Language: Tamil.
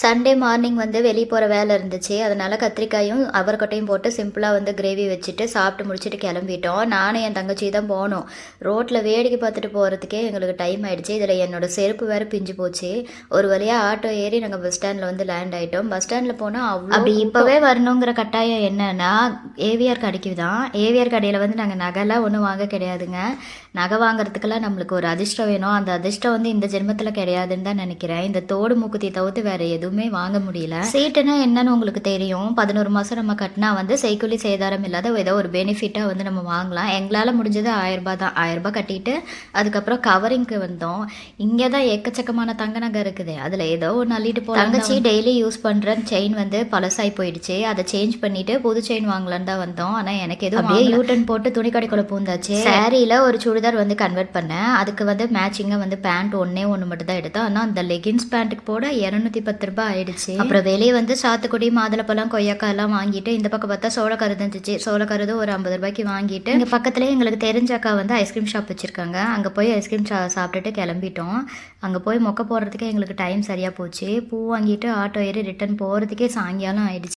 சண்டே மார்னிங் வந்து வெளியே போகிற வேலை இருந்துச்சு. அதனால கத்திரிக்காயும், அவரைக்கொட்டையும் போட்டு சிம்பிளா வந்து கிரேவி வச்சுட்டு சாப்பிட்டு முடிச்சுட்டு கிளம்பிட்டோம். நானும் என் தங்கச்சியும் தான் போனோம். ரோட்ல வேடிக்கை பார்த்துட்டு போறதுக்கே எங்களுக்கு டைம் ஆயிடுச்சு. இதில என்னோட செருப்பு வேற பிஞ்சு போச்சு. ஒரு வழியா ஆட்டோ ஏறி நாங்க பஸ் ஸ்டாண்ட்ல வந்து லேண்ட் ஆயிட்டோம். பஸ் ஸ்டாண்ட்ல போனா அப்படி இப்பவே வரணுங்கிற கட்டாயம் என்னன்னா, ஏவிஆர் கடைக்கு தான். ஏவிஆர் கடையில வந்து நாங்க நகைலாம் ஒண்ணும் வாங்க கிடையாதுங்க. நகை வாங்குறதுக்கெல்லாம் நம்மளுக்கு ஒரு அதிர்ஷ்டம் வேணும். அந்த அதிர்ஷ்டம் வந்து இந்த ஜென்மத்தில கிடையாதுன்னு தான் நினைக்கிறேன். இந்த தோடு மூக்குத்திய தவிர்த்து வேற எதுவுமே வாங்க முடியல. சீட்டுன்னா என்னன்னு உங்களுக்கு தெரியும். 11 மாசம் நம்ம கட்டினா வந்து செய்கூலி சேதாரம் இல்லாத ஏதோ ஒரு பெனிஃபிட்டா வந்து நம்ம வாங்கலாம். எங்களால முடிஞ்சது ரூ. 1000 தான். ரூ. 1000 கட்டிட்டு அதுக்கப்புறம் கவரிங்க்கு வந்தோம். இங்க தான் எக்கச்சக்கமான தங்க நகை இருக்குது. அதுல ஏதோ ஒண்ணு அள்ளிட்டு போலாம். தங்கச்சி டெய்லி யூஸ் பண்ற செயின் வந்து பழசாயி போயிடுச்சு. அதை சேஞ்ச் பண்ணிட்டு புது செயின் வாங்கலான்னு தான் வந்தோம். ஆனா எனக்கு எதுவும் அப்படியே யூட்டன் போட்டு துணி கடைக்குள்ள பூந்தாச்சு. சாரியில ஒரு சுடிதார் வந்து கன்வெர்ட் பண்ணேன். அதுக்கு வந்து மேட்சிங்கா வந்து பேண்ட் ஒண்ணே ஒன்று மட்டும் தான் எடுத்தேன். ஆனா அந்த லெகின்ஸ் பேண்ட்டுக்கு போட ₹210 ஆயிடுச்சு. அப்புறம் வெளியே வந்து சாத்துக்குடி, மாதுளப்பழம், கொய்யாக்காய் எல்லாம் வாங்கிட்டு இந்த பக்கம் பார்த்தா சோளக்கருது இருந்துச்சு. சோளக்கருது ஒரு ₹50 வாங்கிட்டு இங்க பக்கத்துலேயே எங்களுக்கு தெரிஞ்ச அக்கா வந்து ஐஸ்கிரீம் ஷாப் வச்சிருக்காங்க. அங்க போய் ஐஸ்கிரீம் சாப்பிட்டுட்டு கிளம்பிட்டோம். அங்க போய் மொக்க போடுறதுக்கே எங்களுக்கு டைம் சரியா போச்சு. பூ வாங்கிட்டு ஆட்டோ ஏறி ரிட்டர்ன் போறதுக்கே சாயங்காலம் ஆயிடுச்சு.